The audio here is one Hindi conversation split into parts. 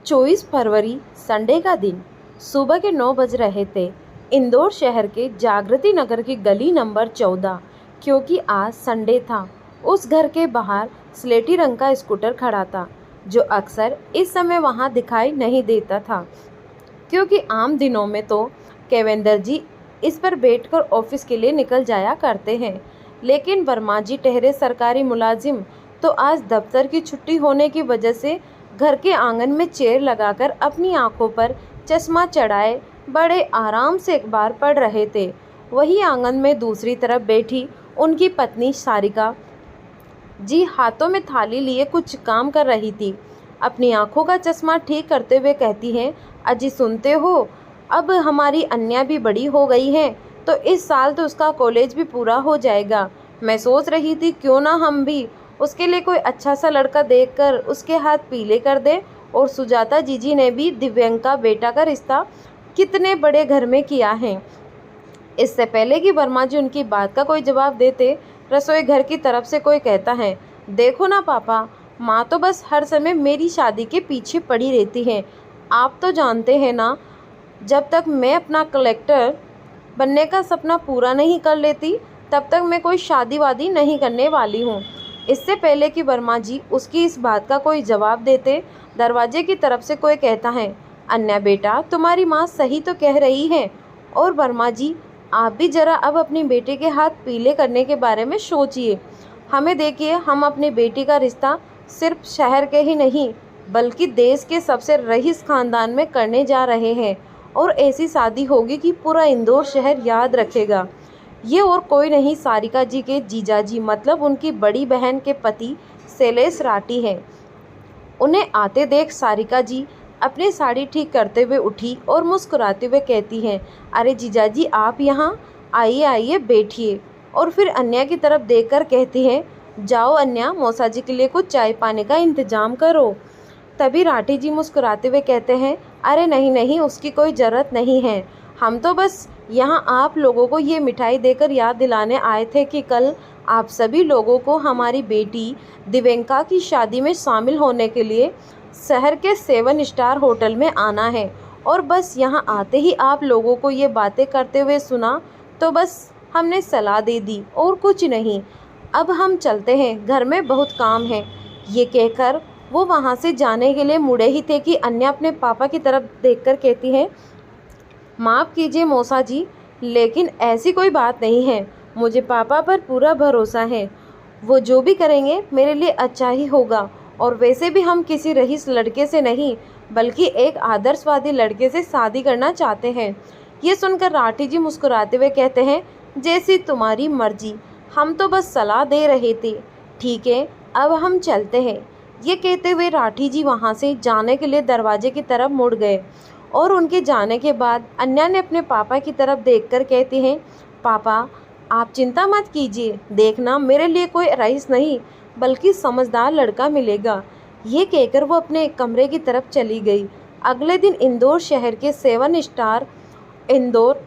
24 फरवरी संडे का दिन सुबह के 9 बज रहे थे। इंदौर शहर के जागृति नगर की गली नंबर 14, क्योंकि आज संडे था। उस घर के बाहर स्लेटी रंग का स्कूटर खड़ा था, जो अक्सर इस समय वहां दिखाई नहीं देता था, क्योंकि आम दिनों में तो केवेंद्र जी इस पर बैठकर ऑफिस के लिए निकल जाया करते हैं। लेकिन वर्मा जी ठहरे सरकारी मुलाजिम, तो आज दफ्तर की छुट्टी होने की वजह से घर के आंगन में चेयर लगाकर अपनी आंखों पर चश्मा चढ़ाए बड़े आराम से अखबार पढ़ रहे थे। वही आंगन में दूसरी तरफ बैठी उनकी पत्नी सारिका जी हाथों में थाली लिए कुछ काम कर रही थी। अपनी आंखों का चश्मा ठीक करते हुए कहती हैं, अजी सुनते हो, अब हमारी अन्या भी बड़ी हो गई है, तो इस साल तो उसका कॉलेज भी पूरा हो जाएगा। मैं सोच रही थी क्यों ना हम भी उसके लिए कोई अच्छा सा लड़का देखकर उसके हाथ पीले कर दें। और सुजाता जीजी ने भी दिव्यंका बेटा का रिश्ता कितने बड़े घर में किया है। इससे पहले कि वर्मा जी उनकी बात का कोई जवाब देते, रसोई घर की तरफ से कोई कहता है, देखो ना पापा, माँ तो बस हर समय मेरी शादी के पीछे पड़ी रहती है। आप तो जानते हैं ना, जब तक मैं अपना कलेक्टर बनने का सपना पूरा नहीं कर लेती, तब तक मैं कोई शादी वादी नहीं करने वाली हूँ। इससे पहले कि वर्मा जी उसकी इस बात का कोई जवाब देते, दरवाजे की तरफ से कोई कहता है, अन्या बेटा, तुम्हारी माँ सही तो कह रही है। और वर्मा जी, आप भी जरा अब अपनी बेटे के हाथ पीले करने के बारे में सोचिए। हमें देखिए, हम अपनी बेटी का रिश्ता सिर्फ शहर के ही नहीं, बल्कि देश के सबसे रईस खानदान में करने जा रहे हैं। और ऐसी शादी होगी कि पूरा इंदौर शहर याद रखेगा। ये और कोई नहीं, सारिका जी के जीजाजी, मतलब उनकी बड़ी बहन के पति शैलेश राठी हैं। उन्हें आते देख सारिका जी अपनी साड़ी ठीक करते हुए उठी और मुस्कुराते हुए कहती हैं, अरे जीजाजी, आप यहाँ आइए आइए बैठिए। और फिर अन्या की तरफ देखकर कहती हैं, जाओ अन्या, मौसा जी के लिए कुछ चाय पानी का इंतजाम करो। तभी राठी जी मुस्कुराते हुए कहते हैं, अरे नहीं नहीं, उसकी कोई ज़रूरत नहीं है। हम तो बस यहाँ आप लोगों को ये मिठाई देकर याद दिलाने आए थे कि कल आप सभी लोगों को हमारी बेटी दिव्यंका की शादी में शामिल होने के लिए शहर के 7 स्टार होटल में आना है। और बस यहाँ आते ही आप लोगों को ये बातें करते हुए सुना, तो बस हमने सलाह दे दी और कुछ नहीं। अब हम चलते हैं, घर में बहुत काम है। ये कहकर वो वहाँ से जाने के लिए मुड़े ही थे कि अन्या अपने पापा की तरफ देखकर कहती है, माफ़ कीजिए मौसा जी, लेकिन ऐसी कोई बात नहीं है। मुझे पापा पर पूरा भरोसा है। वो जो भी करेंगे मेरे लिए अच्छा ही होगा। और वैसे भी हम किसी रईस लड़के से नहीं, बल्कि एक आदर्शवादी लड़के से शादी करना चाहते हैं। ये सुनकर राठी जी मुस्कुराते हुए कहते हैं, जैसी तुम्हारी मर्जी, हम तो बस सलाह दे रहे थे। ठीक है, अब हम चलते हैं। ये कहते हुए राठी जी वहाँ से जाने के लिए दरवाजे की तरफ मुड़ गए। और उनके जाने के बाद अन्या ने अपने पापा की तरफ देखकर कहती हैं, पापा आप चिंता मत कीजिए, देखना मेरे लिए कोई रईस नहीं, बल्कि समझदार लड़का मिलेगा। ये कहकर वो अपने कमरे की तरफ चली गई। अगले दिन इंदौर शहर के 7 स्टार इंदौर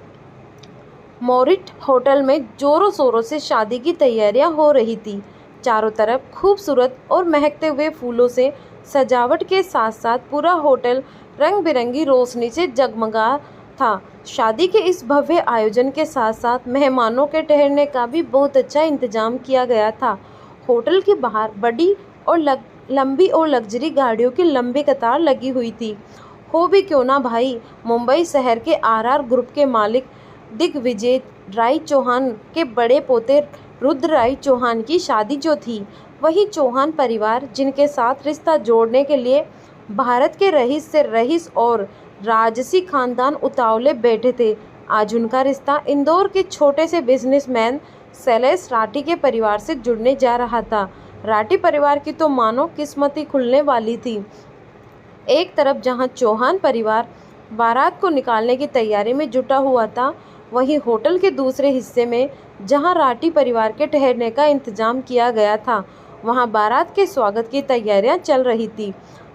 मोरिट होटल में जोरों शोरों से शादी की तैयारियां हो रही थी। चारों तरफ खूबसूरत और महकते हुए फूलों से सजावट के साथ साथ पूरा होटल रंग बिरंगी रोशनी से जगमगा था। शादी के इस भव्य आयोजन के साथ साथ मेहमानों के ठहरने का भी बहुत अच्छा इंतजाम किया गया था। होटल के बाहर बड़ी और लंबी और लग्जरी गाड़ियों की लंबी कतार लगी हुई थी। हो भी क्यों ना भाई, मुंबई शहर के आरआर ग्रुप के मालिक दिग्विजय राय चौहान के बड़े पोते रुद्र राय चौहान की शादी जो थी, वही चौहान परिवार जिनके साथ रिश्ता जोड़ने के लिए भारत के रईस से रईस और राजसी खानदान उतावले बैठे थे, आज उनका रिश्ता इंदौर के छोटे से बिजनेसमैन शैलेश राठी के परिवार से जुड़ने जा रहा था। राठी परिवार की तो मानो किस्मत ही खुलने वाली थी। एक तरफ जहां चौहान परिवार बारात को निकालने की तैयारी में जुटा हुआ था, वहीं होटल के दूसरे हिस्से में जहां राठी परिवार के ठहरने का इंतजाम किया गया था, वहां बारात के स्वागत की तैयारियां चल रही थी।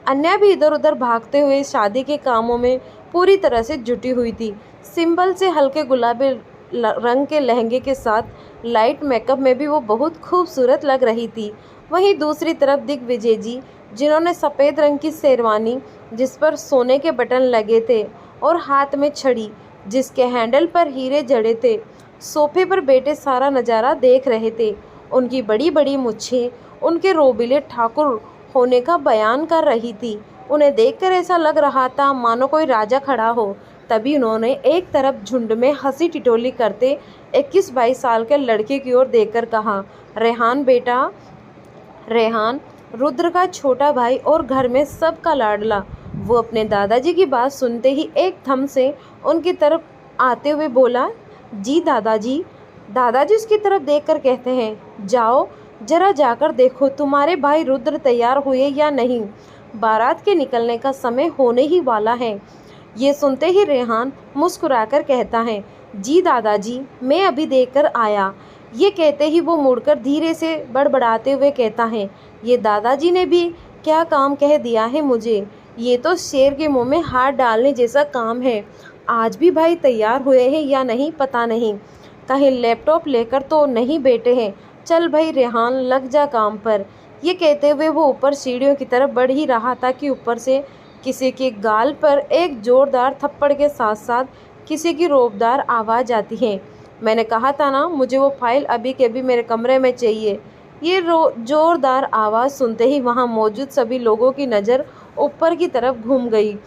अन्या भी इधर उधर भागते हुए शादी के कामों में पूरी तरह से जुटी हुई थी। सिंपल से हल्के गुलाबी रंग के लहंगे के साथ लाइट मेकअप में भी वो बहुत खूबसूरत लग रही थी। वहीं दूसरी तरफ दिग्विजय जी, जिन्होंने सफ़ेद रंग की शेरवानी जिस पर सोने के बटन लगे थे और हाथ में छड़ी जिसके हैंडल पर हीरे जड़े थे। सोफे पर बैठे सारा नज़ारा देख रहे थे। उनकी बड़ी बड़ी मूछें उनके रोबीले ठाकुर होने का बयान कर रही थी। उन्हें देखकर ऐसा लग रहा था मानो कोई राजा खड़ा हो। तभी उन्होंने एक तरफ झुंड में हंसी टिटोली करते 21-22 साल के लड़के की ओर देखकर कहा, रेहान बेटा। रेहान रुद्र का छोटा भाई और घर में सबका लाडला। वो अपने दादाजी की बात सुनते ही एक थम से उनकी तरफ आते हुए बोला, जी दादाजी। दादाजी उसकी तरफ देखकर कहते हैं, जाओ जरा जाकर देखो तुम्हारे भाई रुद्र तैयार हुए या नहीं, बारात के निकलने का समय होने ही वाला है। ये सुनते ही रेहान मुस्कुराकर कहता है, जी दादाजी मैं अभी देखकर आया। ये कहते ही वो मुड़कर धीरे से बड़बड़ाते हुए कहता है, ये दादाजी ने भी क्या काम कह दिया है मुझे। ये तो शेर के मुंह में हाथ डालने जैसा काम है। आज भी भाई तैयार हुए हैं या नहीं पता नहीं, कहीं लैपटॉप लेकर तो नहीं बैठे हैं। चल भाई रेहान लग जा काम पर। ये कहते हुए वो ऊपर सीढ़ियों की तरफ बढ़ ही रहा था कि ऊपर से किसी के गाल पर एक जोरदार थप्पड़ के साथ साथ किसी की रोबदार आवाज़ आती है, मैंने कहा था ना मुझे वो फाइल अभी के अभी मेरे कमरे में चाहिए। ये जोरदार आवाज़ सुनते ही वहाँ मौजूद सभी लोगों की नज़र ऊपर की तरफ घूम गई।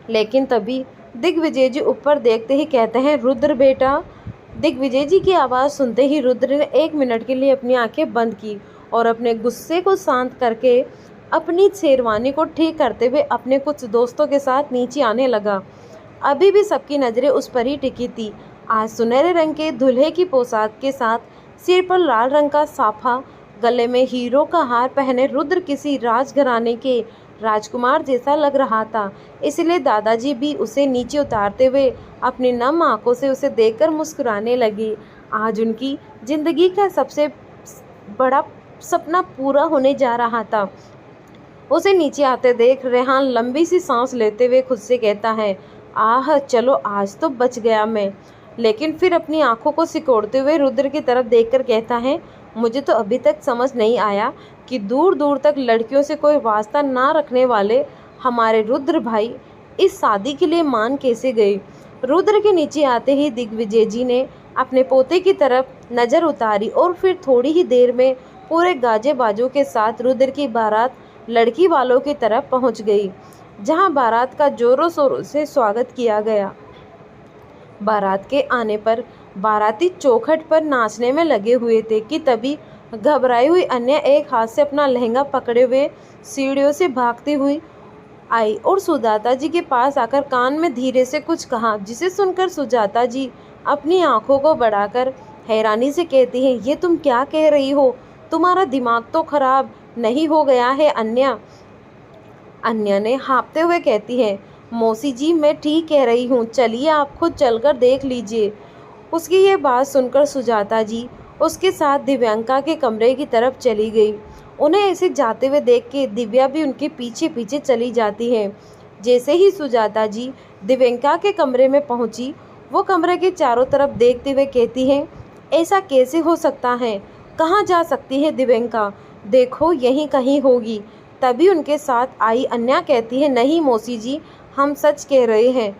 लेकिन तभी दिग्विजय जी ऊपर देखते ही कहते हैं, रुद्र बेटा। दिग्विजय जी की आवाज़ सुनते ही रुद्र ने 1 मिनट के लिए अपनी आंखें बंद की और अपने गुस्से को शांत करके अपनी शेरवानी को ठीक करते हुए अपने कुछ दोस्तों के साथ नीचे आने लगा। अभी भी सबकी नज़रें उस पर ही टिकी थी। आज सुनहरे रंग के दूल्हे की पोशाक के साथ सिर पर लाल रंग का साफा, गले में हीरों का हार पहने रुद्र किसी राजघराने के राजकुमार जैसा लग रहा था। इसलिए दादाजी भी उसे नीचे उतारते हुए अपनी नम आंखों से उसे देखकर मुस्कुराने लगे। आज उनकी जिंदगी का सबसे बड़ा सपना पूरा होने जा रहा था। उसे नीचे आते देख रेहान लंबी सी सांस लेते हुए खुद से कहता है, आह चलो आज तो बच गया मैं। लेकिन फिर अपनी आंखों को सिकोड़ते हुए रुद्र की तरफ देखकर कहता है, मुझे तो अभी तक समझ नहीं आया कि दूर दूर तक लड़कियों से कोई वास्ता ना रखने वाले हमारे रुद्र भाई इस शादी के लिए मान कैसे गए। रुद्र के नीचे आते ही दिग्विजय जी ने अपने पोते की तरफ नज़र उतारी और फिर थोड़ी ही देर में पूरे गाजे बाजों के साथ रुद्र की बारात लड़की वालों की तरफ पहुंच गई, जहां बारात का जोरों शोरों से स्वागत किया गया। बारात के आने पर बाराती चौखट पर नाचने में लगे हुए थे कि तभी घबराई हुई अन्या एक हाथ से अपना लहंगा पकड़े हुए सीढ़ियों से भागती हुई आई और सुजाता जी के पास आकर कान में धीरे से कुछ कहा, जिसे सुनकर सुजाता जी अपनी आंखों को बढ़ाकर हैरानी से कहती हैं, ये तुम क्या कह रही हो, तुम्हारा दिमाग तो खराब नहीं हो गया है अन्या। अन्या ने हाँफते हुए कहती है, मौसी जी मैं ठीक कह रही हूँ, चलिए आप खुद चलकर देख लीजिए। उसकी ये बात सुनकर सुजाता जी उसके साथ दिव्यांका के कमरे की तरफ चली गई। उन्हें ऐसे जाते हुए देख के दिव्या भी उनके पीछे पीछे चली जाती है। जैसे ही सुजाता जी दिव्यांका के कमरे में पहुंची, वो कमरे के चारों तरफ देखते हुए कहती है, ऐसा कैसे हो सकता है, कहाँ जा सकती है दिव्यांका, देखो यहीं कहीं होगी। तभी उनके साथ आई अन्या कहती है, नहीं मौसी जी हम सच कह रहे हैं,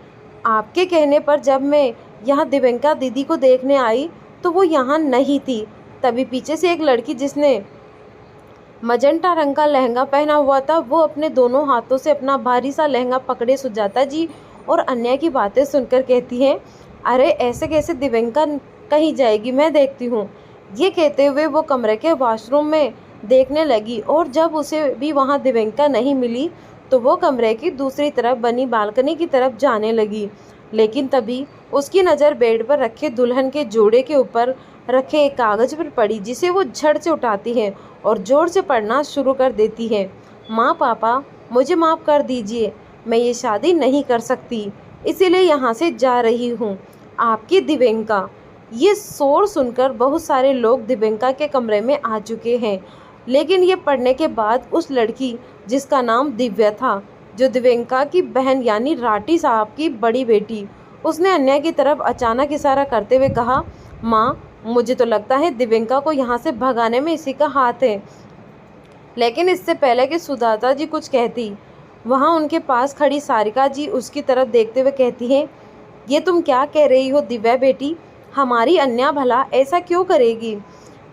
आपके कहने पर जब मैं यहाँ दिव्यांका दीदी को देखने आई तो वो यहाँ नहीं थी। तभी पीछे से एक लड़की जिसने मजंटा रंग का लहंगा पहना हुआ था, वो अपने दोनों हाथों से अपना भारी सा लहंगा पकड़े सुजाता जी और अन्या की बातें सुनकर कहती है, अरे ऐसे कैसे दिव्यांका कहीं जाएगी, मैं देखती हूँ। ये कहते हुए वो कमरे के वॉशरूम में देखने लगी और जब उसे भी वहाँ दिव्यांका नहीं मिली तो वो कमरे की दूसरी तरफ बनी बालकनी की तरफ जाने लगी। लेकिन तभी उसकी नज़र बेड पर रखे दुल्हन के जोड़े के ऊपर रखे एक कागज़ पर पड़ी, जिसे वो झट से उठाती है और ज़ोर से पढ़ना शुरू कर देती है। माँ पापा मुझे माफ़ कर दीजिए, मैं ये शादी नहीं कर सकती, इसीलिए यहाँ से जा रही हूँ, आपकी दिव्यांका। ये शोर सुनकर बहुत सारे लोग दिव्यांका के कमरे में आ चुके हैं। लेकिन ये पढ़ने के बाद उस लड़की जिसका नाम दिव्या था, जो दिव्यांका की बहन यानी राठी साहब की बड़ी बेटी, उसने अन्या की तरफ अचानक इशारा करते हुए कहा, माँ मुझे तो लगता है दिव्यांका को यहाँ से भगाने में इसी का हाथ है। लेकिन इससे पहले कि सुजाता जी कुछ कहती, वहाँ उनके पास खड़ी सारिका जी उसकी तरफ देखते हुए कहती हैं, ये तुम क्या कह रही हो दिव्या बेटी, हमारी अन्या भला ऐसा क्यों करेगी।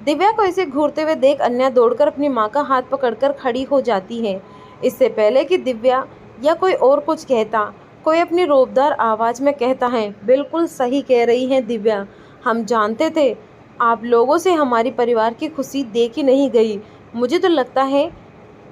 दिव्या को ऐसे घूरते हुए देख अन्या दौड़कर अपनी माँ का हाथ पकड़कर खड़ी हो जाती है। इससे पहले कि दिव्या या कोई और कुछ कहता, कोई अपनी रोबदार आवाज़ में कहता है, बिल्कुल सही कह रही हैं दिव्या, हम जानते थे आप लोगों से हमारी परिवार की खुशी देखी नहीं गई। मुझे तो लगता है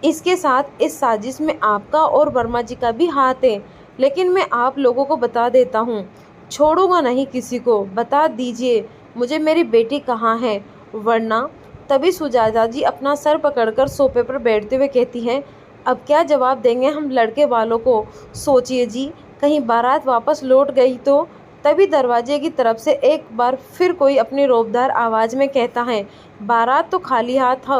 इसके साथ इस साजिश में आपका और वर्मा जी का भी हाथ है। लेकिन मैं आप लोगों को बता देता हूँ, छोड़ूंगा नहीं किसी को। बता दीजिए मुझे मेरी बेटी कहाँ है, वरना। तभी सुजाता जी अपना सर पकड़कर सोफे पर बैठते हुए कहती हैं, अब क्या जवाब देंगे हम लड़के वालों को। सोचिए जी, कहीं बारात वापस लौट गई तो। तभी दरवाजे की तरफ से एक बार फिर कोई अपनी रोबदार आवाज़ में कहता है, बारात तो खाली हाथ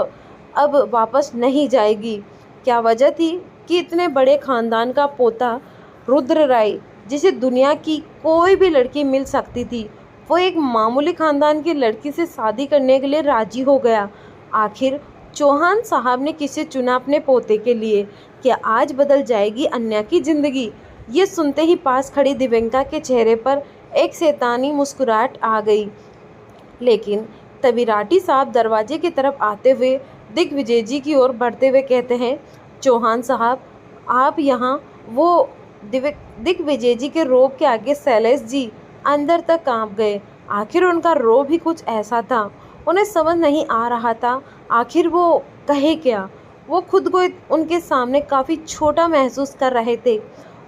अब वापस नहीं जाएगी। क्या वजह थी कि इतने बड़े खानदान का पोता रुद्र राय, जिसे दुनिया की कोई भी लड़की मिल सकती थी, वो एक मामूली खानदान की लड़की से शादी करने के लिए राजी हो गया। आखिर चौहान साहब ने किसे चुना अपने पोते के लिए। क्या आज बदल जाएगी अन्या की ज़िंदगी। ये सुनते ही पास खड़ी दिव्यंका के चेहरे पर एक शैतानी मुस्कुराहट आ गई। लेकिन तभी राठी साहब दरवाजे की तरफ आते हुए दिग्विजय जी की ओर बढ़ते हुए कहते हैं, चौहान साहब आप यहाँ। वो दिग्विजय जी के रोब के आगे शैलेश जी अंदर तक कांप गए। आखिर उनका रोब ही कुछ ऐसा था, उन्हें समझ नहीं आ रहा था आखिर वो कहे क्या। वो खुद को उनके सामने काफ़ी छोटा महसूस कर रहे थे।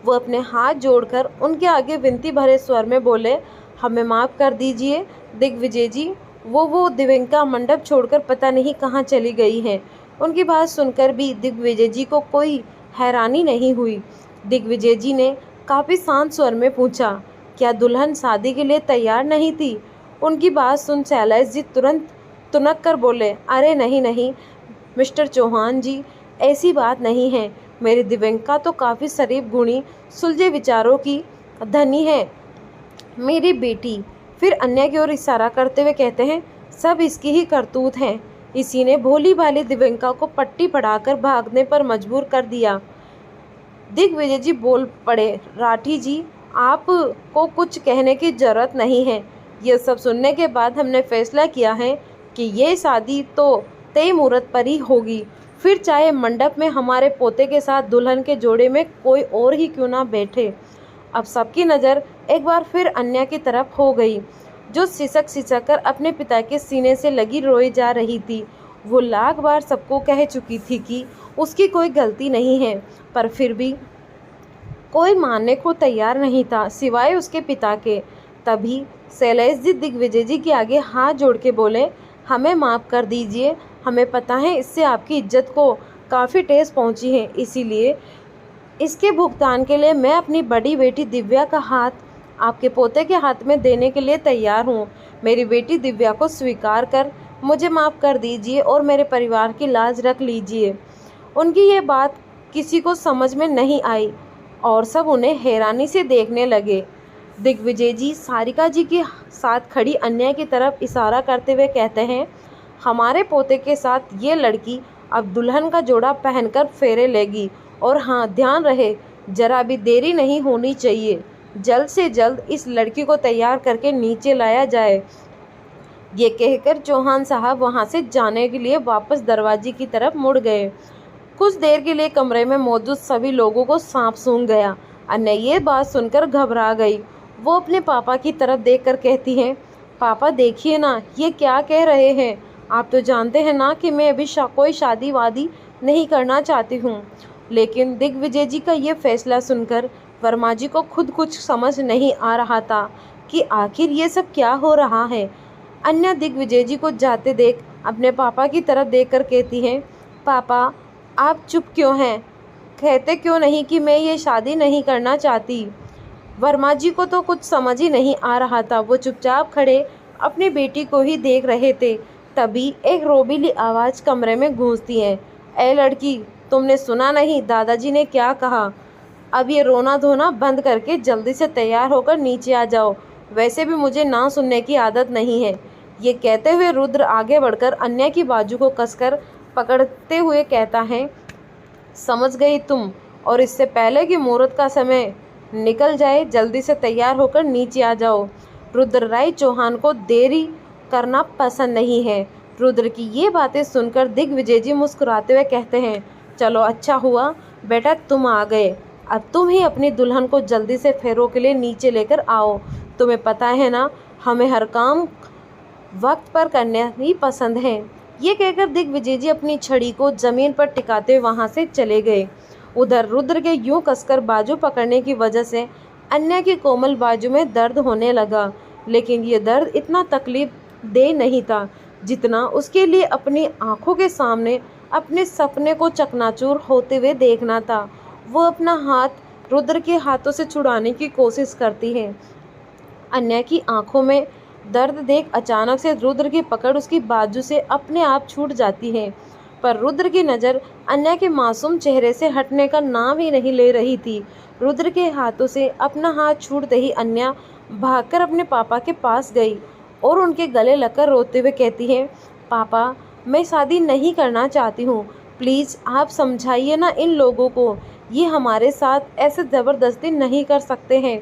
वो अपने हाथ जोड़कर उनके आगे विनती भरे स्वर में बोले, हमें माफ़ कर दीजिए दिग्विजय जी। वो दिव्यंका मंडप छोड़कर पता नहीं कहाँ चली गई है। उनकी बात सुनकर भी दिग्विजय जी को कोई हैरानी नहीं हुई। दिग्विजय जी ने काफ़ी शांत स्वर में पूछा, क्या दुल्हन शादी के लिए तैयार नहीं थी। उनकी बात सुन शैलेश जी तुरंत तुनक कर बोले, अरे नहीं नहीं मिस्टर चौहान जी, ऐसी बात नहीं है। मेरी दिव्यंका तो काफ़ी शरीफ गुणी सुलझे विचारों की धनी है मेरी बेटी। फिर अन्य की ओर इशारा करते हुए कहते हैं, सब इसकी ही करतूत हैं। इसी ने भोली भाली दिव्यंका को पट्टी पढ़ाकर भागने पर मजबूर कर दिया। दिग्विजय जी बोल पड़े, राठी जी आपको कुछ कहने की ज़रूरत नहीं है। यह सब सुनने के बाद हमने फैसला किया है कि ये शादी तो तय मुहूर्त पर ही होगी, फिर चाहे मंडप में हमारे पोते के साथ दुल्हन के जोड़े में कोई और ही क्यों ना बैठे। अब सबकी नज़र एक बार फिर अन्या की तरफ हो गई, जो सिसक कर अपने पिता के सीने से लगी रोई जा रही थी। वो लाख बार सबको कह चुकी थी कि उसकी कोई गलती नहीं है, पर फिर भी कोई मानने को तैयार नहीं था सिवाय उसके पिता के। तभी शैलेश जी दिग्विजय जी के आगे हाथ जोड़ के बोले, हमें माफ़ कर दीजिए। हमें पता है इससे आपकी इज्जत को काफ़ी ठेस पहुंची है, इसीलिए इसके भुगतान के लिए मैं अपनी बड़ी बेटी दिव्या का हाथ आपके पोते के हाथ में देने के लिए तैयार हूँ। मेरी बेटी दिव्या को स्वीकार कर मुझे माफ़ कर दीजिए और मेरे परिवार की लाज रख लीजिए। उनकी ये बात किसी को समझ में नहीं आई और सब उन्हें हैरानी से देखने लगे। दिग्विजय जी सारिका जी के साथ खड़ी अन्या की तरफ इशारा करते हुए कहते हैं, हमारे पोते के साथ ये लड़की अब दुल्हन का जोड़ा पहनकर फेरे लेगी। और हाँ, ध्यान रहे जरा भी देरी नहीं होनी चाहिए। जल्द से जल्द इस लड़की को तैयार करके नीचे लाया जाए। ये कहकर चौहान साहब वहाँ से जाने के लिए वापस दरवाजे की तरफ मुड़ गए। कुछ देर के लिए कमरे में मौजूद सभी लोगों को सांप सूंघ गया। अन्या ये बात सुनकर घबरा गई। वो अपने पापा की तरफ देखकर कहती हैं, पापा देखिए ना, ये क्या कह रहे हैं। आप तो जानते हैं ना कि मैं अभी कोई शादी वादी नहीं करना चाहती हूँ। लेकिन दिग्विजय जी का ये फैसला सुनकर वर्मा जी को खुद कुछ समझ नहीं आ रहा था कि आखिर ये सब क्या हो रहा है। अन्या दिग्विजय जी को जाते देख अपने पापा की तरफ देखकर कहती हैं, पापा आप चुप क्यों हैं, कहते क्यों नहीं कि मैं ये शादी नहीं करना चाहती। वर्मा जी को तो कुछ समझ ही नहीं आ रहा था। वो चुपचाप खड़े अपनी बेटी को ही देख रहे थे। तभी एक रोबीली आवाज़ कमरे में गूंजती है, ए लड़की, तुमने सुना नहीं दादाजी ने क्या कहा। अब ये रोना धोना बंद करके जल्दी से तैयार होकर नीचे आ जाओ। वैसे भी मुझे ना सुनने की आदत नहीं है। ये कहते हुए रुद्र आगे बढ़कर अन्या की बाजू को कसकर पकड़ते हुए कहता है, समझ गई तुम और इससे पहले कि मुहूर्त का समय निकल जाए जल्दी से तैयार होकर नीचे आ जाओ। रुद्रराय चौहान को देरी करना पसंद नहीं है। रुद्र की ये बातें सुनकर दिग्विजय जी मुस्कुराते हुए कहते हैं, चलो अच्छा हुआ बेटा तुम आ गए। अब तुम ही अपनी दुल्हन को जल्दी से फेरों के लिए नीचे लेकर आओ। तुम्हें पता है ना, हमें हर काम वक्त पर करना ही पसंद है। ये कहकर दिग्विजय जी अपनी छड़ी को जमीन पर टिकाते वहां से चले गए। उधर रुद्र के यूं कसकर बाजू पकड़ने की वजह से अन्या की कोमल बाजू में दर्द होने लगा, लेकिन ये दर्द इतना तकलीफ दे नहीं था जितना उसके लिए अपनी आंखों के सामने अपने सपने को चकनाचूर होते हुए देखना था। वो अपना हाथ रुद्र के हाथों से छुड़ाने की कोशिश करती है। अन्या की आंखों में दर्द देख अचानक से रुद्र की पकड़ उसकी बाजू से अपने आप छूट जाती है, पर रुद्र की नज़र अन्या के मासूम चेहरे से हटने का नाम ही नहीं ले रही थी। रुद्र के हाथों से अपना हाथ छूटते ही अन्या भागकर अपने पापा के पास गई और उनके गले लगकर रोते हुए कहती है, पापा मैं शादी नहीं करना चाहती हूँ, प्लीज़ आप समझाइए ना इन लोगों को, ये हमारे साथ ऐसे ज़बरदस्ती नहीं कर सकते हैं।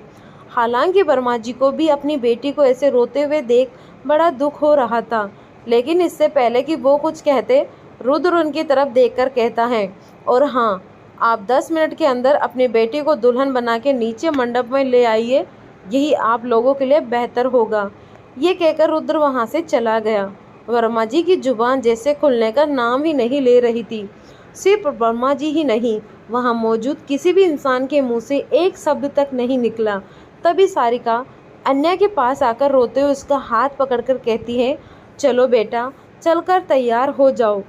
हालांकि वर्मा जी को भी अपनी बेटी को ऐसे रोते हुए देख बड़ा दुख हो रहा था, लेकिन इससे पहले कि वो कुछ कहते, रुद्र उनकी तरफ देखकर कहता है, और हाँ, आप 10 मिनट के अंदर अपनी बेटी को दुल्हन बना के नीचे मंडप में ले आइए, यही आप लोगों के लिए बेहतर होगा। ये कहकर रुद्र वहाँ से चला गया। वर्मा जी की जुबान जैसे खुलने का नाम ही नहीं ले रही थी। सिर्फ वर्मा जी ही नहीं, वहाँ मौजूद किसी भी इंसान के मुंह से एक शब्द तक नहीं निकला। तभी सारिका अन्या के पास आकर रोते हुए उसका हाथ पकड़कर कहती है, चलो बेटा चलकर तैयार हो जाओ,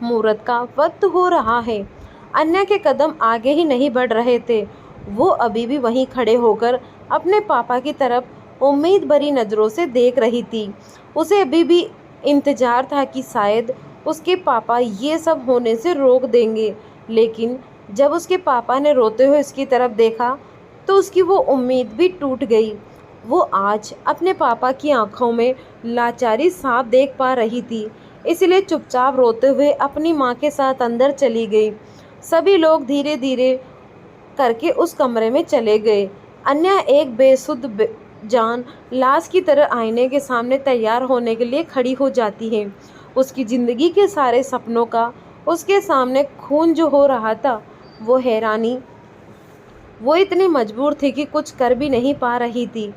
मुहूर्त का वक्त हो रहा है। अन्या के कदम आगे ही नहीं बढ़ रहे थे। वो अभी भी वहीं खड़े होकर अपने पापा की तरफ उम्मीद भरी नज़रों से देख रही थी। उसे अभी भी इंतज़ार था कि शायद उसके पापा ये सब होने से रोक देंगे, लेकिन जब उसके पापा ने रोते हुए उसकी तरफ देखा तो उसकी वो उम्मीद भी टूट गई। वो आज अपने पापा की आंखों में लाचारी साफ देख पा रही थी, इसलिए चुपचाप रोते हुए अपनी माँ के साथ अंदर चली गई। सभी लोग धीरे धीरे करके उस कमरे में चले गए। अन्या एक बेसुध जान लाश की तरह आईने के सामने तैयार होने के लिए खड़ी हो जाती है। उसकी ज़िंदगी के सारे सपनों का उसके सामने खून जो हो रहा था, वो हैरानी, वो इतनी मजबूर थी कि कुछ कर भी नहीं पा रही थी।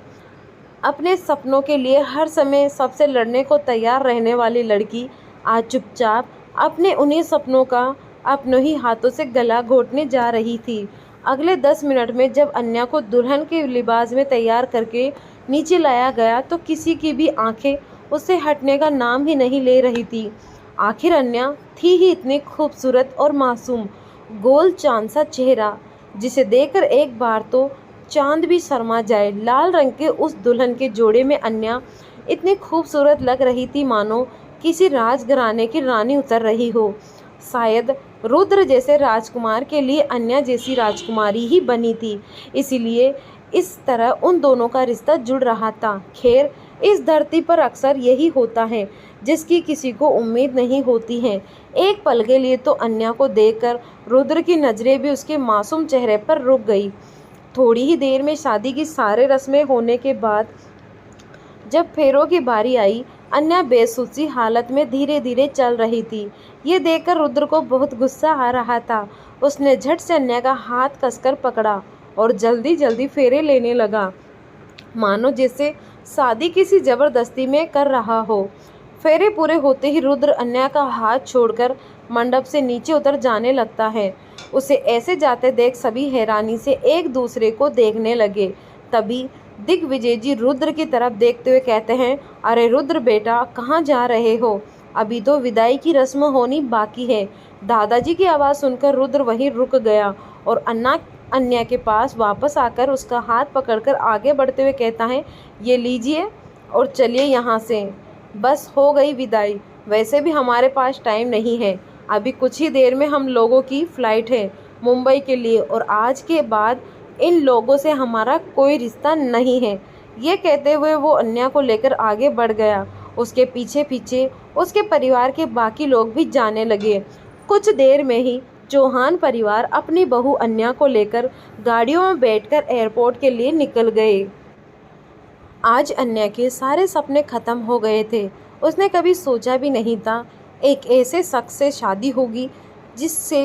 अपने सपनों के लिए हर समय सबसे लड़ने को तैयार रहने वाली लड़की आज चुपचाप अपने उन्हीं सपनों का अपनों ही हाथों से गला घोटने जा रही थी। अगले 10 मिनट में जब अन्या को दुल्हन के लिबास में तैयार करके नीचे लाया गया तो किसी की भी आंखें उससे हटने का नाम ही नहीं ले रही थी। आखिर अन्या थी ही इतनी खूबसूरत और मासूम, गोल चांद सा चेहरा, जिसे देखकर एक बार तो चांद भी शर्मा जाए। लाल रंग के उस दुल्हन के जोड़े में अन्या इतनी खूबसूरत लग रही थी मानो किसी राजघराने की रानी उतर रही हो। शायद रुद्र जैसे राजकुमार के लिए अन्या जैसी राजकुमारी ही बनी थी, इसीलिए इस तरह उन दोनों का रिश्ता जुड़ रहा था। खैर, इस धरती पर अक्सर यही होता है, जिसकी किसी को उम्मीद नहीं होती है। एक पल के लिए तो अन्या को देखकर रुद्र की नज़रें भी उसके मासूम चेहरे पर रुक गई। थोड़ी ही देर में शादी की सारे रस्में होने के बाद जब फेरों की बारी आई, अन्या बेसुध सी हालत में धीरे धीरे चल रही थी। ये देखकर रुद्र को बहुत गुस्सा आ रहा था। उसने झट से अन्या का हाथ कसकर पकड़ा और जल्दी जल्दी फेरे लेने लगा, मानो जैसे शादी किसी जबरदस्ती में कर रहा हो। फेरे पूरे होते ही रुद्र अन्या का हाथ छोड़कर मंडप से नीचे उतर जाने लगता है। उसे ऐसे जाते देख सभी हैरानी से एक दूसरे को देखने लगे। तभी दिग्विजय जी रुद्र की तरफ देखते हुए कहते हैं, अरे रुद्र बेटा, कहाँ जा रहे हो? अभी तो विदाई की रस्म होनी बाकी है। दादाजी की आवाज़ सुनकर रुद्र वहीं रुक गया और अन्या के पास वापस आकर उसका हाथ पकड़कर आगे बढ़ते हुए कहता है, ये लीजिए और चलिए यहाँ से, बस हो गई विदाई। वैसे भी हमारे पास टाइम नहीं है, अभी कुछ ही देर में हम लोगों की फ़्लाइट है मुंबई के लिए, और आज के बाद इन लोगों से हमारा कोई रिश्ता नहीं है। ये कहते हुए वो अन्या को लेकर आगे बढ़ गया। उसके पीछे पीछे उसके परिवार के बाकी लोग भी जाने लगे। कुछ देर में ही चौहान परिवार अपनी बहू अन्या को लेकर गाड़ियों में बैठकर एयरपोर्ट के लिए निकल गए। आज अन्या के सारे सपने खत्म हो गए थे। उसने कभी सोचा भी नहीं था एक ऐसे शख्स से शादी होगी जिससे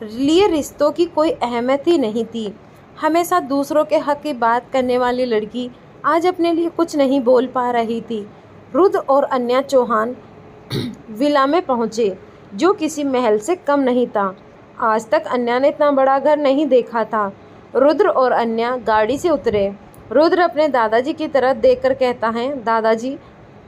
लिए रिश्तों की कोई अहमियत ही नहीं थी। हमेशा दूसरों के हक की बात करने वाली लड़की आज अपने लिए कुछ नहीं बोल पा रही थी। रुद्र और अन्या चौहान विला में पहुंचे, जो किसी महल से कम नहीं था। आज तक अन्या ने इतना बड़ा घर नहीं देखा था। रुद्र और अन्या गाड़ी से उतरे। रुद्र अपने दादाजी की तरफ देखकर कहता है, दादाजी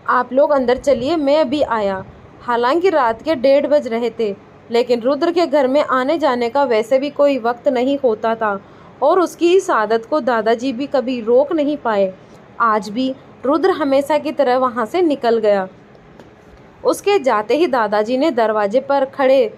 आप लोग अंदर चलिए, मैं अभी आया। हालांकि रात के 1:30 बज रहे थे, लेकिन रुद्र के घर में आने जाने का वैसे भी कोई वक्त नहीं होता था और उसकी इस आदत को दादाजी भी कभी रोक नहीं पाए। आज भी रुद्र हमेशा की तरह वहाँ से निकल गया। उसके जाते ही दादाजी ने दरवाजे पर खड़े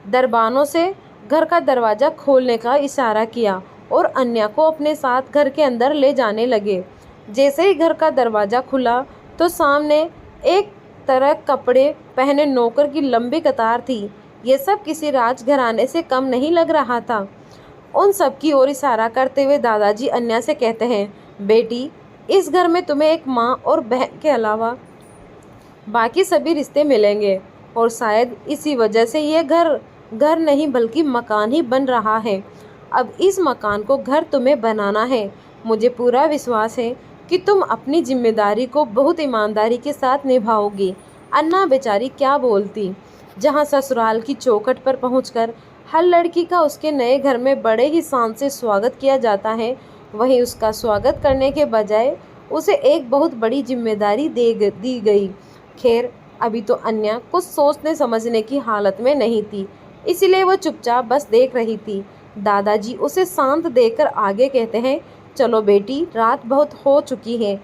दरबानों से घर का दरवाज़ा खोलने का इशारा किया और अन्या को अपने साथ घर के अंदर ले जाने लगे। जैसे ही घर का दरवाज़ा खुला तो सामने एक तरह कपड़े पहने नौकर की लंबी कतार थी। ये सब किसी राजघराने से कम नहीं लग रहा था। उन सब की ओर इशारा करते हुए दादाजी अन्या से कहते हैं, बेटी इस घर में तुम्हें एक माँ और बहन के अलावा बाकी सभी रिश्ते मिलेंगे और शायद इसी वजह से ये घर नहीं बल्कि मकान ही बन रहा है। अब इस मकान को घर तुम्हें बनाना है। मुझे पूरा विश्वास है कि तुम अपनी जिम्मेदारी को बहुत ईमानदारी के साथ निभाओगी। अन्ना बेचारी क्या बोलती। जहाँ ससुराल की चौखट पर पहुंचकर हर लड़की का उसके नए घर में बड़े ही शान से स्वागत किया जाता है, वहीं उसका स्वागत करने के बजाय उसे एक बहुत बड़ी जिम्मेदारी दी गई। खैर अभी तो अन्या कुछ सोचने समझने की हालत में नहीं थी, इसलिए वो चुपचाप बस देख रही थी। दादाजी उसे शांत देखकर आगे कहते हैं, चलो बेटी रात बहुत हो चुकी है,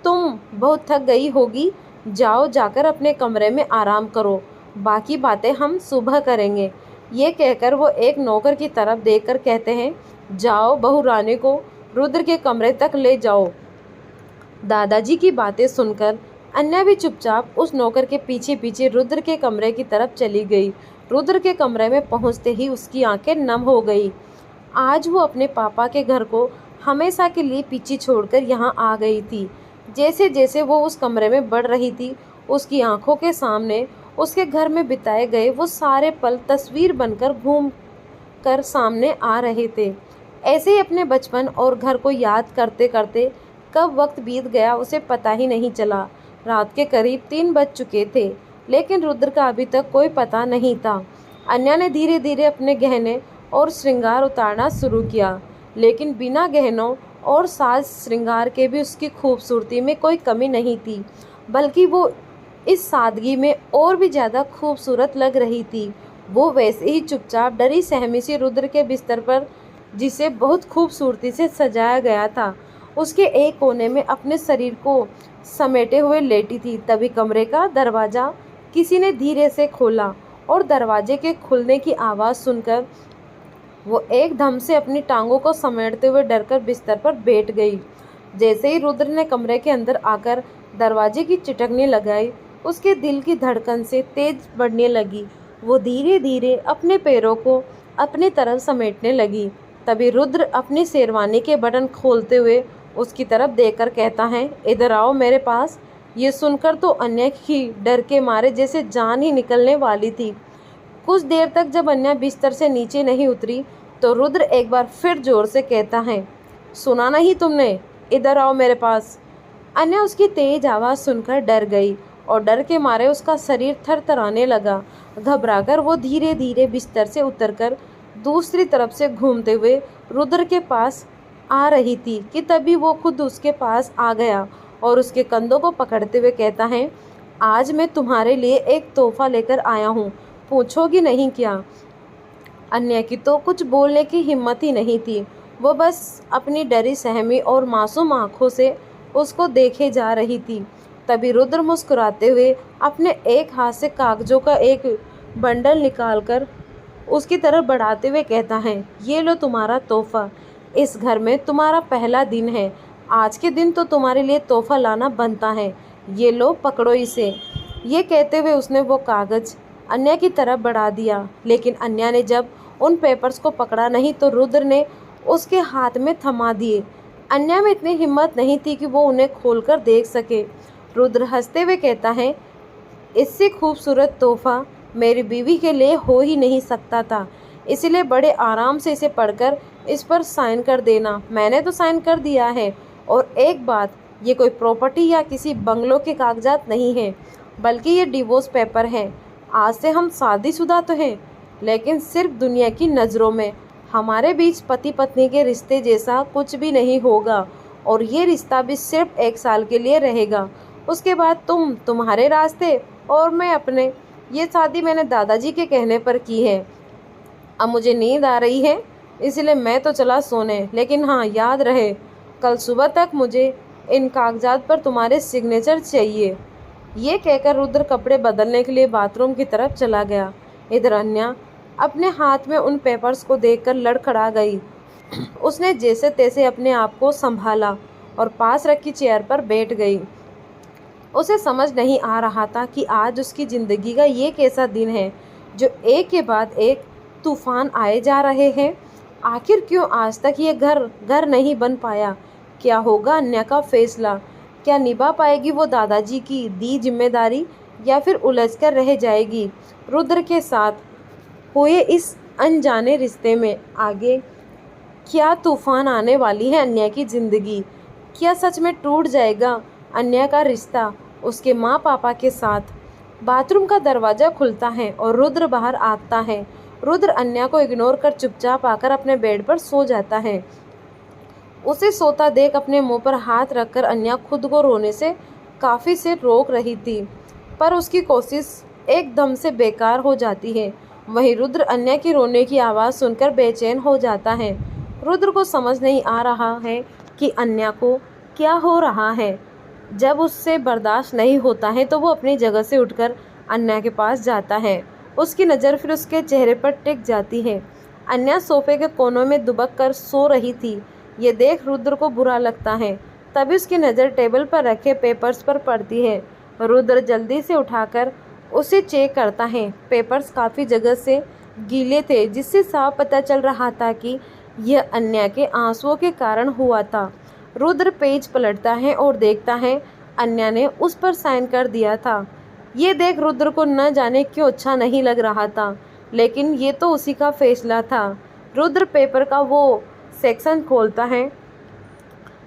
तुम बहुत थक गई होगी, जाओ जाकर अपने कमरे में आराम करो, बाकी बातें हम सुबह करेंगे। ये कहकर वो एक नौकर की तरफ देखकर कहते हैं, जाओ बहू रानी को रुद्र के कमरे तक ले जाओ। दादाजी की बातें सुनकर अन्या भी चुपचाप उस नौकर के पीछे पीछे रुद्र के कमरे की तरफ चली गई। रुद्र के कमरे में पहुंचते ही उसकी आंखें नम हो गई। आज वो अपने पापा के घर को हमेशा के लिए पीछे छोड़कर यहाँ आ गई थी। जैसे जैसे वो उस कमरे में बढ़ रही थी, उसकी आंखों के सामने उसके घर में बिताए गए वो सारे पल तस्वीर बनकर घूम कर सामने आ रहे थे। ऐसे ही अपने बचपन और घर को याद करते करते कब वक्त बीत गया उसे पता ही नहीं चला। रात के करीब 3 बज चुके थे, लेकिन रुद्र का अभी तक कोई पता नहीं था। अन्या ने धीरे धीरे अपने गहने और श्रृंगार उतारना शुरू किया, लेकिन बिना गहनों और साज श्रृंगार के भी उसकी खूबसूरती में कोई कमी नहीं थी, बल्कि वो इस सादगी में और भी ज़्यादा खूबसूरत लग रही थी। वो वैसे ही चुपचाप डरी सहमी सी रुद्र के बिस्तर पर, जिसे बहुत खूबसूरती से सजाया गया था, उसके एक कोने में अपने शरीर को समेटे हुए लेटी थी। तभी कमरे का दरवाज़ा किसी ने धीरे से खोला और दरवाजे के खुलने की आवाज़ सुनकर वो एकदम से अपनी टांगों को समेटते हुए डरकर बिस्तर पर बैठ गई। जैसे ही रुद्र ने कमरे के अंदर आकर दरवाजे की चिटकनी लगाई, उसके दिल की धड़कन से तेज बढ़ने लगी। वो धीरे धीरे अपने पैरों को अपनी तरफ समेटने लगी। तभी रुद्र अपनी शेरवानी के बटन खोलते हुए उसकी तरफ देखकर कहता है, इधर आओ मेरे पास। ये सुनकर तो अन्या की डर के मारे जैसे जान ही निकलने वाली थी। कुछ देर तक जब अन्या बिस्तर से नीचे नहीं उतरी तो रुद्र एक बार फिर जोर से कहता है, सुना नहीं तुमने, इधर आओ मेरे पास। अन्या उसकी तेज आवाज़ सुनकर डर गई और डर के मारे उसका शरीर थरथराने लगा। घबराकर वो धीरे धीरे बिस्तर से उतरकर दूसरी तरफ से घूमते हुए रुद्र के पास आ रही थी कि तभी वो खुद उसके पास आ गया और उसके कंधों को पकड़ते हुए कहता है, आज मैं तुम्हारे लिए एक तोहफा लेकर आया हूँ, पूछोगी नहीं क्या? अन्या की तो कुछ बोलने की हिम्मत ही नहीं थी। वो बस अपनी डरी सहमी और मासूम आँखों से उसको देखे जा रही थी। तभी रुद्र मुस्कुराते हुए अपने एक हाथ से कागजों का एक बंडल निकालकर उसकी तरफ बढ़ाते हुए कहता है, ये लो तुम्हारा तोहफा। इस घर में तुम्हारा पहला दिन है। आज के दिन तो तुम्हारे लिए तोहफा लाना बनता है। ये लो, पकड़ो इसे। ये कहते हुए उसने वो कागज़ अन्या की तरफ बढ़ा दिया, लेकिन अन्या ने जब उन पेपर्स को पकड़ा नहीं तो रुद्र ने उसके हाथ में थमा दिए। अन्या में इतनी हिम्मत नहीं थी कि वो उन्हें खोलकर देख सके। रुद्र हंसते हुए कहता है, इससे खूबसूरत तोहफा मेरी बीवी के लिए हो ही नहीं सकता था, इसलिए बड़े आराम से इसे पढ़कर इस पर साइन कर देना। मैंने तो साइन कर दिया है। और एक बात, ये कोई प्रॉपर्टी या किसी बंगलों के कागजात नहीं है, बल्कि ये डिवोर्स पेपर है। आज से हम शादीशुदा तो हैं, लेकिन सिर्फ दुनिया की नज़रों में। हमारे बीच पति पत्नी के रिश्ते जैसा कुछ भी नहीं होगा, और ये रिश्ता भी सिर्फ 1 साल के लिए रहेगा। उसके बाद तुम तुम्हारे रास्ते और मैं अपने। ये शादी मैंने दादाजी के कहने पर की है। अब मुझे नींद आ रही है, इसलिए मैं तो चला सोने। लेकिन हाँ, याद रहे, कल सुबह तक मुझे इन कागजात पर तुम्हारे सिग्नेचर चाहिए। ये कहकर रुद्र कपड़े बदलने के लिए बाथरूम की तरफ चला गया। इधर अन्या अपने हाथ में उन पेपर्स को देखकर लड़खड़ा गई। उसने जैसे तैसे अपने आप को संभाला और पास रखी चेयर पर बैठ गई। उसे समझ नहीं आ रहा था कि आज उसकी ज़िंदगी का ये कैसा दिन है जो एक के बाद एक तूफान आए जा रहे हैं। आखिर क्यों आज तक ये घर नहीं बन पाया? क्या होगा अन्या का फैसला? क्या निभा पाएगी वो दादाजी की दी जिम्मेदारी, या फिर उलझकर रह जाएगी रुद्र के साथ हुए इस अनजाने रिश्ते में? आगे क्या तूफान आने वाली है अन्या की ज़िंदगी? क्या सच में टूट जाएगा अन्या का रिश्ता उसके माँ पापा के साथ? बाथरूम का दरवाज़ा खुलता है और रुद्र बाहर आता है। रुद्र अन्या को इग्नोर कर चुपचाप आकर अपने बेड पर सो जाता है। उसे सोता देख अपने मुंह पर हाथ रखकर अन्या खुद को रोने से काफ़ी से रोक रही थी, पर उसकी कोशिश एकदम से बेकार हो जाती है। वहीं रुद्र अन्या की रोने की आवाज़ सुनकर बेचैन हो जाता है। रुद्र को समझ नहीं आ रहा है कि अन्या को क्या हो रहा है। जब उससे बर्दाश्त नहीं होता है तो वो अपनी जगह से उठकर अन्या के पास जाता है। उसकी नज़र फिर उसके चेहरे पर टिक जाती है। अन्या सोफे के कोनों में दुबक कर सो रही थी। ये देख रुद्र को बुरा लगता है। तभी उसकी नज़र टेबल पर रखे पेपर्स पर पड़ती है। रुद्र जल्दी से उठाकर उसे चेक करता है। पेपर्स काफ़ी जगह से गीले थे, जिससे साफ पता चल रहा था कि यह अन्या के आंसुओं के कारण हुआ था। रुद्र पेज पलटता है और देखता है अन्या ने उस पर साइन कर दिया था। ये देख रुद्र को न जाने क्यों अच्छा नहीं लग रहा था, लेकिन ये तो उसी का फैसला था। रुद्र पेपर का वो सेक्शन खोलता है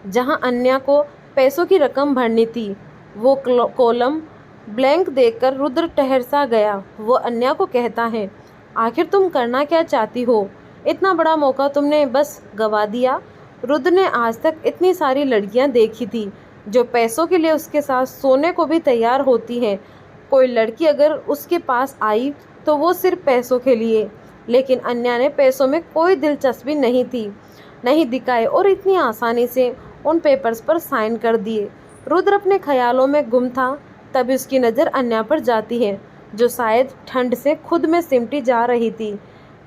जहां अन्या को पैसों की रकम भरनी थी। वो कॉलम ब्लैंक देखकर रुद्र ठहर सा गया। वो अन्या को कहता है, आखिर तुम करना क्या चाहती हो? इतना बड़ा मौका तुमने बस गंवा दिया। रुद्र ने आज तक इतनी सारी लड़कियां देखी थी जो पैसों के लिए उसके साथ सोने को भी तैयार होती हैं। कोई लड़की अगर उसके पास आई तो वो सिर्फ पैसों के लिए, लेकिन अन्या ने पैसों में कोई दिलचस्पी नहीं दिखाई और इतनी आसानी से उन पेपर्स पर साइन कर दिए। रुद्र अपने ख्यालों में गुम था। तभी उसकी नज़र अन्या पर जाती है, जो शायद ठंड से खुद में सिमटी जा रही थी।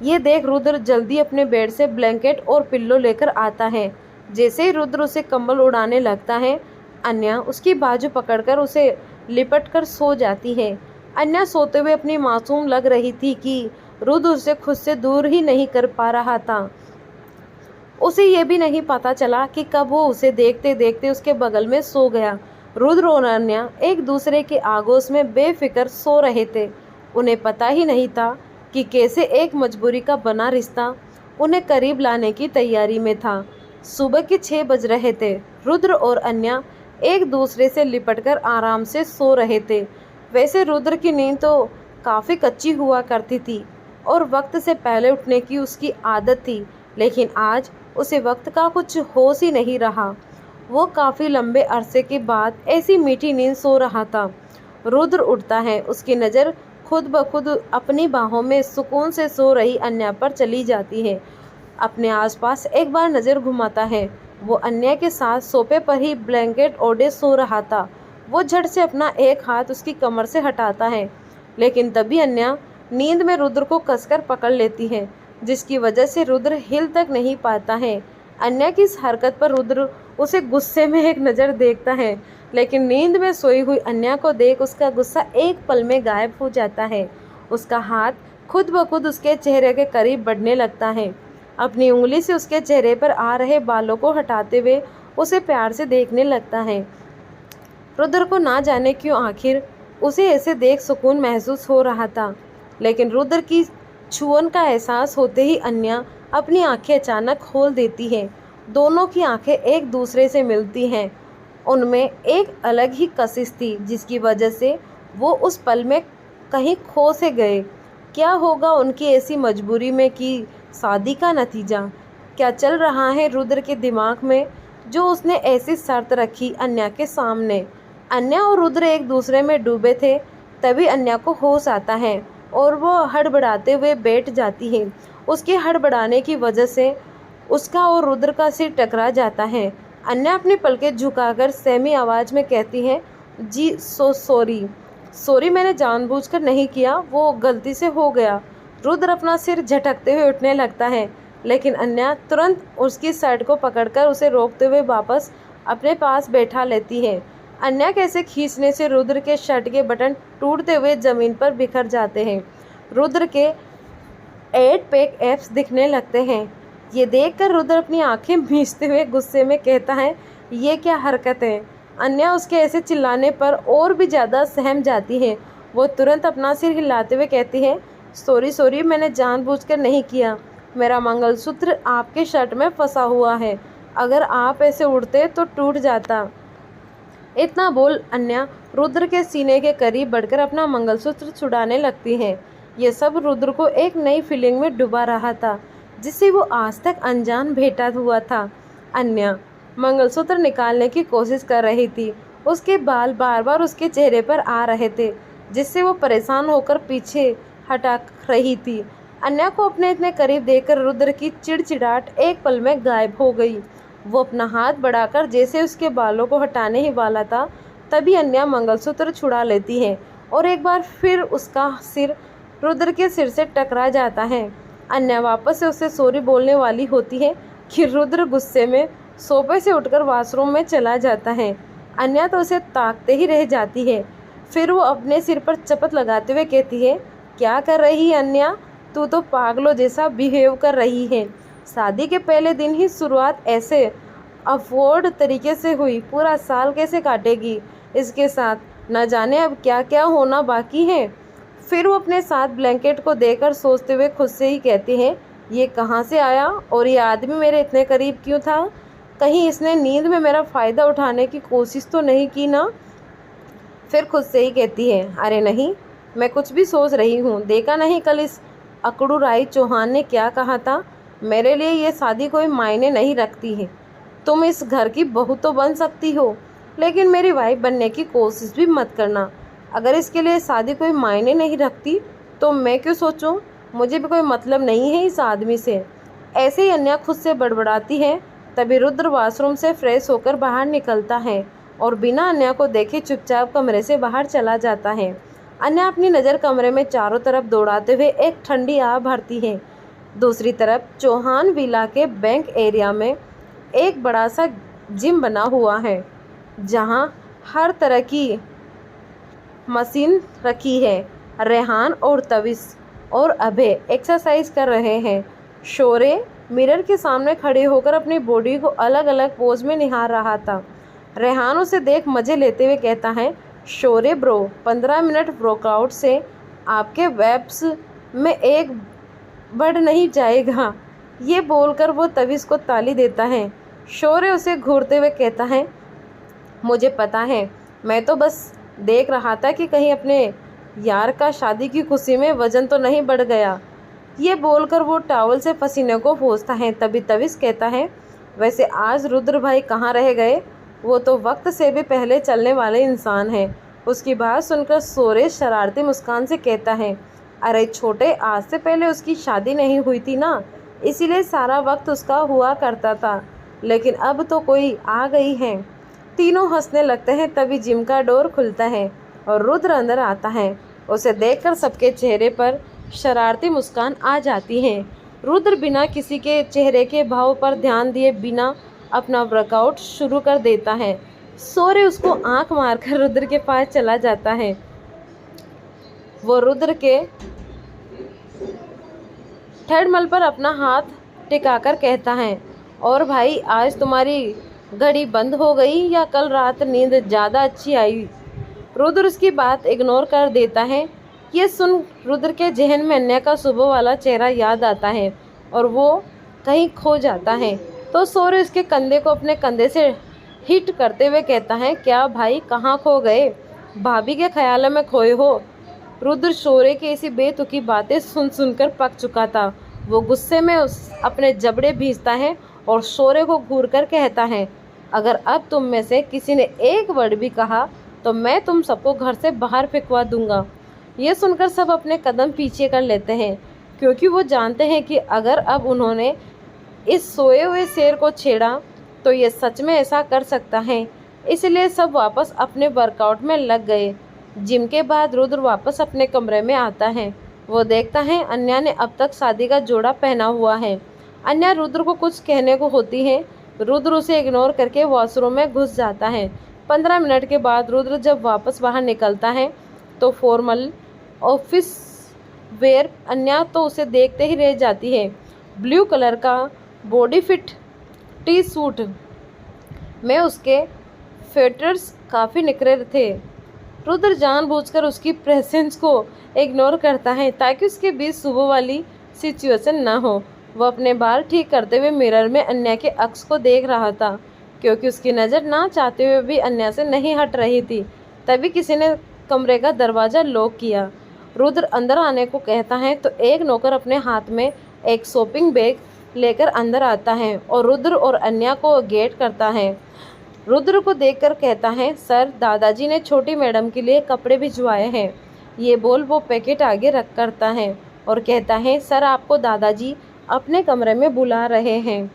ये देख रुद्र जल्दी अपने बेड से ब्लैंकेट और पिल्लो लेकर आता है। जैसे ही रुद्र उसे कंबल उड़ाने लगता है, अन्या उसकी बाजू पकड़कर उसे लिपट कर सो जाती है। अन्या सोते हुए अपनी मासूम लग रही थी कि रुद्र उसे खुद से दूर ही नहीं कर पा रहा था। उसे ये भी नहीं पता चला कि कब वो उसे देखते देखते उसके बगल में सो गया। रुद्र और अन्या एक दूसरे के आगोश में बेफिक्र सो रहे थे। उन्हें पता ही नहीं था कि कैसे एक मजबूरी का बना रिश्ता उन्हें करीब लाने की तैयारी में था। सुबह के 6 बज रहे थे। रुद्र और अन्या एक दूसरे से लिपटकर आराम से सो रहे थे। वैसे रुद्र की नींद तो काफ़ी कच्ची हुआ करती थी और वक्त से पहले उठने की उसकी आदत थी, लेकिन आज उसे वक्त का कुछ होश ही नहीं रहा। वो काफ़ी लंबे अरसे के बाद ऐसी मीठी नींद सो रहा था। रुद्र उठता है। उसकी नज़र खुद ब खुद अपनी बाहों में सुकून से सो रही अन्या पर चली जाती है। अपने आसपास एक बार नज़र घुमाता है। वो अन्या के साथ सोफे पर ही ब्लैंकेट ओढ़े सो रहा था। वो झट से अपना एक हाथ उसकी कमर से हटाता है, लेकिन तभी अन्या नींद में रुद्र को कसकर पकड़ लेती है, जिसकी वजह से रुद्र हिल तक नहीं पाता है। अन्या की इस हरकत पर रुद्र उसे गुस्से में एक नज़र देखता है, लेकिन नींद में सोई हुई अन्या को देख उसका गुस्सा एक पल में गायब हो जाता है उसका हाथ खुद ब खुद उसके चेहरे के करीब बढ़ने लगता है। अपनी उंगली से उसके चेहरे पर आ रहे बालों को हटाते हुए उसे प्यार से देखने लगता है। रुद्र को ना जाने क्यों आखिर उसे ऐसे देख सुकून महसूस हो रहा था, लेकिन रुद्र की छुअन का एहसास होते ही अन्या अपनी आंखें अचानक खोल देती है। दोनों की आंखें एक दूसरे से मिलती हैं। उनमें एक अलग ही कशिश थी जिसकी वजह से वो उस पल में कहीं खो से गए। क्या होगा उनकी ऐसी मजबूरी में कि शादी का नतीजा? क्या चल रहा है रुद्र के दिमाग में जो उसने ऐसी शर्त रखी अन्या के सामने? अन्या और रुद्र एक दूसरे में डूबे थे। तभी अन्या को होश आता है और वो हड़बड़ाते हुए बैठ जाती है। उसके हड़बड़ाने की वजह से उसका और रुद्र का सिर टकरा जाता है। अन्या अपनी पलकें झुकाकर सहमी आवाज़ में कहती है, जी सॉरी, मैंने जानबूझकर नहीं किया, वो गलती से हो गया। रुद्र अपना सिर झटकते हुए उठने लगता है, लेकिन अन्या तुरंत उसकी शर्ट को पकड़कर उसे रोकते हुए वापस अपने पास बैठा लेती है। अन्या के ऐसे खींचने से रुद्र के शर्ट के बटन टूटते हुए ज़मीन पर बिखर जाते हैं। रुद्र के 8 पैक एब्स दिखने लगते हैं। ये देखकर रुद्र अपनी आंखें भींचते हुए गुस्से में कहता है, ये क्या हरकत है? अन्या उसके ऐसे चिल्लाने पर और भी ज़्यादा सहम जाती है। वो तुरंत अपना सिर हिलाते हुए कहती है, सॉरी, मैंने जानबूझकर नहीं किया। मेरा मंगलसूत्र आपके शर्ट में फंसा हुआ है, अगर आप ऐसे उड़ते तो टूट जाता। इतना बोल अन्या रुद्र के सीने के करीब बढ़कर अपना मंगलसूत्र छुड़ाने लगती है। ये सब रुद्र को एक नई फीलिंग में डुबा रहा था जिससे वो आज तक अनजान बैठा हुआ था। अन्या मंगलसूत्र निकालने की कोशिश कर रही थी। उसके बाल बार बार उसके चेहरे पर आ रहे थे जिससे वो परेशान होकर पीछे हटा रही थी। अन्या को अपने इतने करीब देखकर रुद्र की चिड़चिड़ाहट एक पल में गायब हो गई। वो अपना हाथ बढ़ाकर जैसे उसके बालों को हटाने ही वाला था, तभी अन्या मंगलसूत्र छुड़ा लेती है और एक बार फिर उसका सिर रुद्र के सिर से टकरा जाता है। अन्या वापस से उसे सॉरी बोलने वाली होती है कि रुद्र गुस्से में सोफे से उठकर वॉशरूम में चला जाता है। अन्या तो उसे ताकते ही रह जाती है। फिर वो अपने सिर पर चपत लगाते हुए कहती है, क्या कर रही है अन्या? तू तो पागलों जैसा बिहेव कर रही है। शादी के पहले दिन ही शुरुआत ऐसे अफोर्ड तरीके से हुई, पूरा साल कैसे काटेगी इसके साथ? न जाने अब क्या क्या होना बाकी है। फिर वो अपने साथ ब्लैंकेट को देकर सोचते हुए खुद से ही कहती है, ये कहाँ से आया और ये आदमी मेरे इतने करीब क्यों था? कहीं इसने नींद में मेरा फ़ायदा उठाने की कोशिश तो नहीं की ना? फिर खुद से ही कहती है, अरे नहीं, मैं कुछ भी सोच रही हूँ। देखा नहीं कल इस अकड़ू राय चौहान ने क्या कहा था? मेरे लिए ये शादी कोई मायने नहीं रखती है। तुम इस घर की बहू तो बन सकती हो, लेकिन मेरी वाइफ बनने की कोशिश भी मत करना। अगर इसके लिए शादी कोई मायने नहीं रखती तो मैं क्यों सोचूं? मुझे भी कोई मतलब नहीं है इस आदमी से। ऐसे ही अन्या खुद से बड़बड़ाती है। तभी रुद्र वॉशरूम से फ्रेश होकर बाहर निकलता है और बिना अन्या को देखे चुपचाप कमरे से बाहर चला जाता है। अन्या अपनी नज़र कमरे में चारों तरफ दौड़ाते हुए एक ठंडी आह भरती है। दूसरी तरफ चौहान विला के बैंक एरिया में एक बड़ा सा जिम बना हुआ है जहां हर तरह की मशीन रखी है। रेहान और तविश और अभय एक्सरसाइज कर रहे हैं। शौर्य मिरर के सामने खड़े होकर अपनी बॉडी को अलग अलग पोज में निहार रहा था। रेहान उसे देख मज़े लेते हुए कहता है, शौर्य ब्रो, 15 मिनट वर्कआउट से आपके वेब्स में एक बढ़ नहीं जाएगा। ये बोलकर वो तविश को ताली देता है। शौर्य उसे घूरते हुए कहता है, मुझे पता है, मैं तो बस देख रहा था कि कहीं अपने यार का शादी की खुशी में वजन तो नहीं बढ़ गया। ये बोलकर वो टॉवल से पसीने को पोंछता है। तभी तविश कहता है, वैसे आज रुद्र भाई कहाँ रह गए? वो तो वक्त से भी पहले चलने वाले इंसान हैं। उसकी बात सुनकर शौर्य शरारती मुस्कान से कहता है, अरे छोटे, आज से पहले उसकी शादी नहीं हुई थी ना, इसीलिए सारा वक्त उसका हुआ करता था, लेकिन अब तो कोई आ गई है। तीनों हंसने लगते हैं। तभी जिम का डोर खुलता है और रुद्र अंदर आता है। उसे देखकर सबके चेहरे पर शरारती मुस्कान आ जाती है। रुद्र बिना किसी के चेहरे के भाव पर ध्यान दिए बिना अपना वर्कआउट शुरू कर देता है। शौर्य उसको आंख मारकर रुद्र के पास चला जाता है। वो रुद्र के थर्मल पर अपना हाथ टिकाकर कहता है, और भाई आज तुम्हारी घड़ी बंद हो गई या कल रात नींद ज़्यादा अच्छी आई? रुद्र उसकी बात इग्नोर कर देता है। ये सुन रुद्र के जहन में अन्या का सुबह वाला चेहरा याद आता है और वो कहीं खो जाता है। तो सौर्य उसके कंधे को अपने कंधे से हिट करते हुए कहता है, क्या भाई कहाँ खो गए? भाभी के ख्यालों में खोए हो? रुद्र शौर्य की ऐसी बेतुकी बातें सुन सुनकर पक चुका था। वो गुस्से में अपने जबड़े भींचता है और शौर्य को घूर कर कहता है, अगर अब तुम में से किसी ने एक वर्ड भी कहा तो मैं तुम सबको घर से बाहर फेंकवा दूंगा। ये सुनकर सब अपने कदम पीछे कर लेते हैं, क्योंकि वो जानते हैं कि अगर अब उन्होंने इस सोए हुए शेर को छेड़ा तो ये सच में ऐसा कर सकता है। इसलिए सब वापस अपने वर्कआउट में लग गए। जिम के बाद रुद्र वापस अपने कमरे में आता है। वो देखता है अन्या ने अब तक शादी का जोड़ा पहना हुआ है। अन्या रुद्र को कुछ कहने को होती है। रुद्र उसे इग्नोर करके वॉशरूम में घुस जाता है। 15 मिनट के बाद रुद्र जब वापस बाहर निकलता है तो फॉर्मल ऑफिस वेयर अन्या तो उसे देखते ही रह जाती है। ब्लू कलर का बॉडी फिट टी सूट में उसके फेटर्स काफ़ी निखरे थे। रुद्र जानबूझकर उसकी प्रेजेंस को इग्नोर करता है ताकि उसके बीच सुबह वाली सिचुएशन ना हो। वह अपने बाल ठीक करते हुए मिरर में अन्या के अक्स को देख रहा था, क्योंकि उसकी नज़र ना चाहते हुए भी अन्या से नहीं हट रही थी। तभी किसी ने कमरे का दरवाज़ा लॉक किया। रुद्र अंदर आने को कहता है तो एक नौकर अपने हाथ में एक शॉपिंग बैग लेकर अंदर आता है और रुद्र और अन्या को गेट करता है। रुद्र को देखकर कहता है, सर दादाजी ने छोटी मैडम के लिए कपड़े भिजवाए हैं। ये बोल वो पैकेट आगे रख करता है और कहता है, सर आपको दादाजी अपने कमरे में बुला रहे हैं।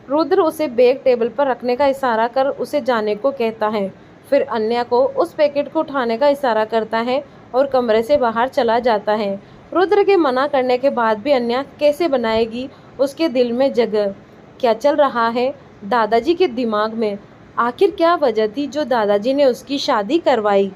रुद्र उसे बैग टेबल पर रखने का इशारा कर उसे जाने को कहता है। फिर अन्या को उस पैकेट को उठाने का इशारा करता है और कमरे से बाहर चला जाता है। रुद्र के मना करने के बाद भी अन्या कैसे बनाएगी उसके दिल में जगह? क्या चल रहा है दादाजी के दिमाग में? आखिर क्या वजह थी जो दादाजी ने उसकी शादी करवाई?